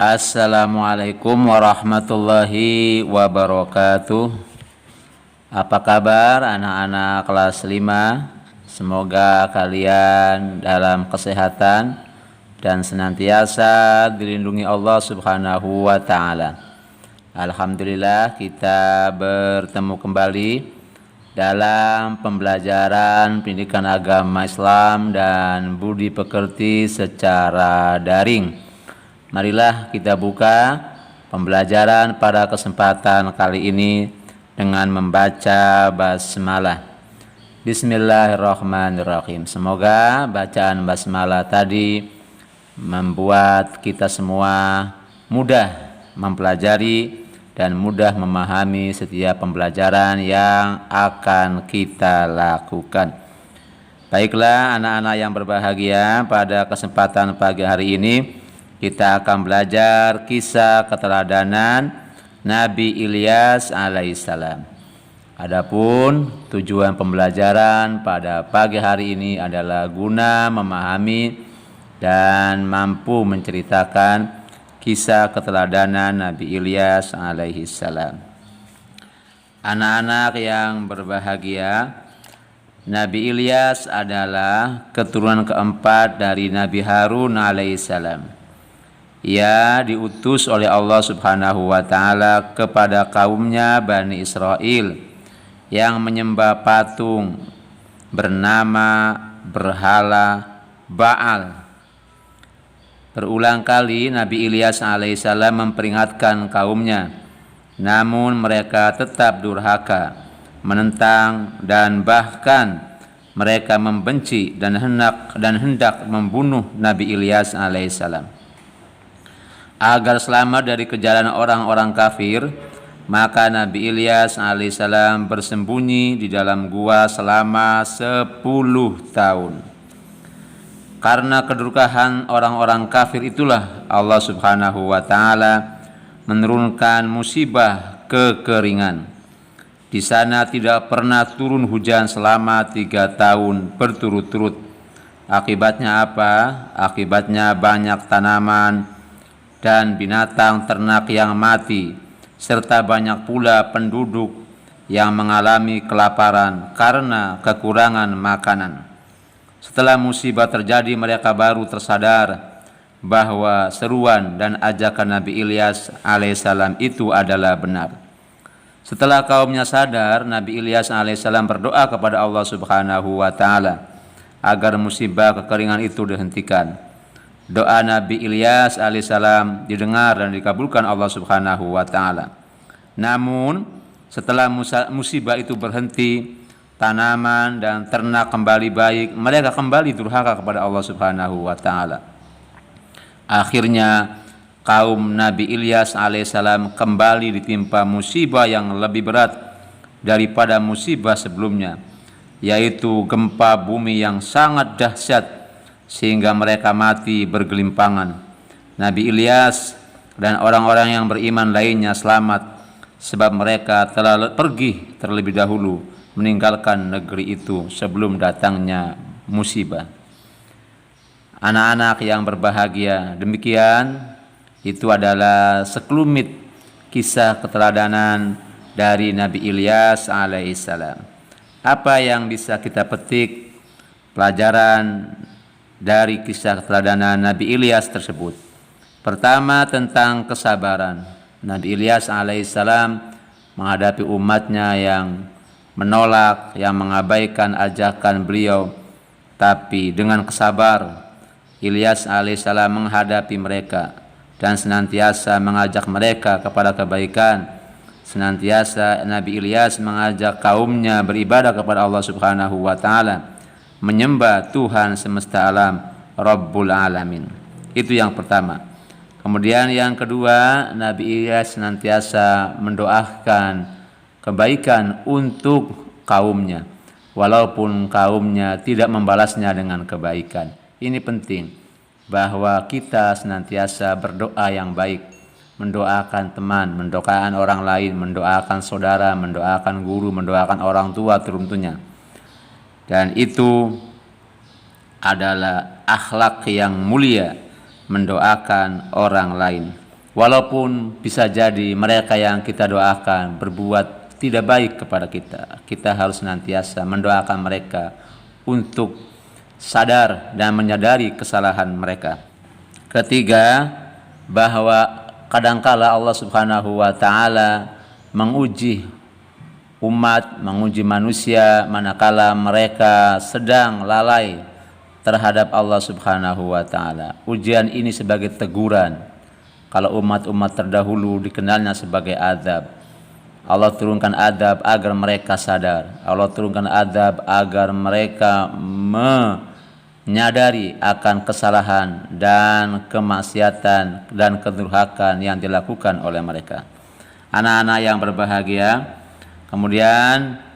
Assalamualaikum warahmatullahi wabarakatuh. Apa kabar anak-anak kelas 5? Semoga kalian dalam kesehatan dan senantiasa dilindungi Allah Subhanahu wa taala. Alhamdulillah kita bertemu kembali dalam pembelajaran pendidikan agama Islam dan budi pekerti secara daring. Marilah kita buka pembelajaran pada kesempatan kali ini dengan membaca basmalah. Bismillahirrahmanirrahim. Semoga bacaan basmalah tadi membuat kita semua mudah mempelajari dan mudah memahami setiap pembelajaran yang akan kita lakukan. Baiklah anak-anak yang berbahagia, pada kesempatan pagi hari ini kita akan belajar kisah keteladanan Nabi Ilyas alaihissalam. Adapun tujuan pembelajaran pada pagi hari ini adalah guna memahami dan mampu menceritakan kisah keteladanan Nabi Ilyas alaihissalam. Anak-anak yang berbahagia, Nabi Ilyas adalah keturunan keempat dari Nabi Harun alaihissalam. Ia diutus oleh Allah Subhanahu wa taala kepada kaumnya Bani Israel yang menyembah patung bernama berhala Baal. Berulang kali Nabi Ilyas alaihissalam memperingatkan kaumnya, namun mereka tetap durhaka, menentang dan bahkan mereka membenci dan hendak membunuh Nabi Ilyas alaihissalam. Agar selamat dari kejaran orang-orang kafir, maka Nabi Ilyas alaihissalam bersembunyi di dalam gua selama 10 tahun. Karena kedurhakaan orang-orang kafir itulah Allah Subhanahu wa taala menurunkan musibah kekeringan. Di sana tidak pernah turun hujan selama 3 tahun berturut-turut. Akibatnya apa? Akibatnya banyak tanaman dan binatang ternak yang mati, serta banyak pula penduduk yang mengalami kelaparan karena kekurangan makanan. Setelah musibah terjadi, mereka baru tersadar bahwa seruan dan ajakan Nabi Ilyas alaihissalam itu adalah benar. Setelah kaumnya sadar, Nabi Ilyas alaihissalam berdoa kepada Allah Subhanahu wa taala agar musibah kekeringan itu dihentikan. Doa Nabi Ilyas alaihissalam didengar dan dikabulkan Allah Subhanahu wa taala. Namun setelah musibah itu berhenti, tanaman dan ternak kembali baik, mereka kembali durhaka kepada Allah Subhanahu wa taala. Akhirnya kaum Nabi Ilyas alaihissalam kembali ditimpa musibah yang lebih berat daripada musibah sebelumnya, yaitu gempa bumi yang sangat dahsyat sehingga mereka mati bergelimpangan. Nabi Ilyas dan orang-orang yang beriman lainnya selamat sebab mereka telah pergi terlebih dahulu meninggalkan negeri itu sebelum datangnya musibah. Anak-anak yang berbahagia, demikian itu adalah sekelumit kisah keteladanan dari Nabi Ilyas alaihissalam. Apa yang bisa kita petik pelajaran dari kisah keteladanan Nabi Ilyas tersebut? Pertama, tentang kesabaran. Nabi Ilyas alaihissalam menghadapi umatnya yang menolak, yang mengabaikan ajakan beliau, tapi dengan kesabar Ilyas alaihissalam menghadapi mereka dan senantiasa mengajak mereka kepada kebaikan. Senantiasa Nabi Ilyas mengajak kaumnya beribadah kepada Allah Subhanahu wa taala, menyembah Tuhan semesta alam, Rabbul Alamin. Itu yang pertama. Kemudian yang kedua, Nabi Ilyas senantiasa mendoakan kebaikan untuk kaumnya, walaupun kaumnya tidak membalasnya dengan kebaikan. Ini penting, bahwa kita senantiasa berdoa yang baik, mendoakan teman, mendoakan orang lain, mendoakan saudara, mendoakan guru, mendoakan orang tua tentunya. Dan itu adalah akhlak yang mulia, mendoakan orang lain. Walaupun bisa jadi mereka yang kita doakan berbuat tidak baik kepada kita, kita harus senantiasa mendoakan mereka untuk sadar dan menyadari kesalahan mereka. Ketiga, bahwa kadangkala Allah Subhanahu wa taala menguji umat, menguji manusia manakala mereka sedang lalai terhadap Allah Subhanahu wa taala. Ujian ini sebagai teguran. Kalau umat-umat terdahulu dikenalnya sebagai azab, Allah turunkan azab agar mereka sadar. Allah turunkan azab agar mereka menyadari akan kesalahan dan kemaksiatan dan kedurhakaan yang dilakukan oleh mereka. Anak-anak yang berbahagia, kemudian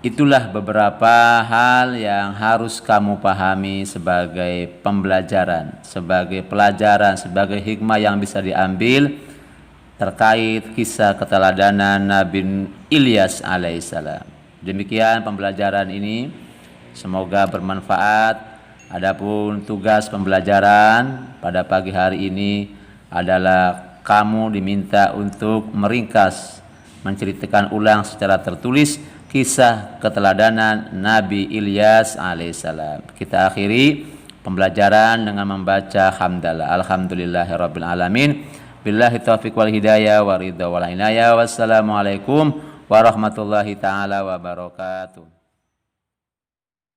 itulah beberapa hal yang harus kamu pahami sebagai pembelajaran, sebagai pelajaran, sebagai hikmah yang bisa diambil terkait kisah keteladanan Nabi Ilyas alaihissalam. Demikian pembelajaran ini, semoga bermanfaat. Adapun tugas pembelajaran pada pagi hari ini adalah kamu diminta untuk meringkas, menceritakan ulang secara tertulis kisah keteladanan Nabi Ilyas alaihissalam. Kita akhiri pembelajaran dengan membaca hamdalah. Alhamdulillahirabbil alamin. Billahi taufiq wal hidayah wa ridha wal inayah. Wassalamualaikum warahmatullahi taala wabarakatuh.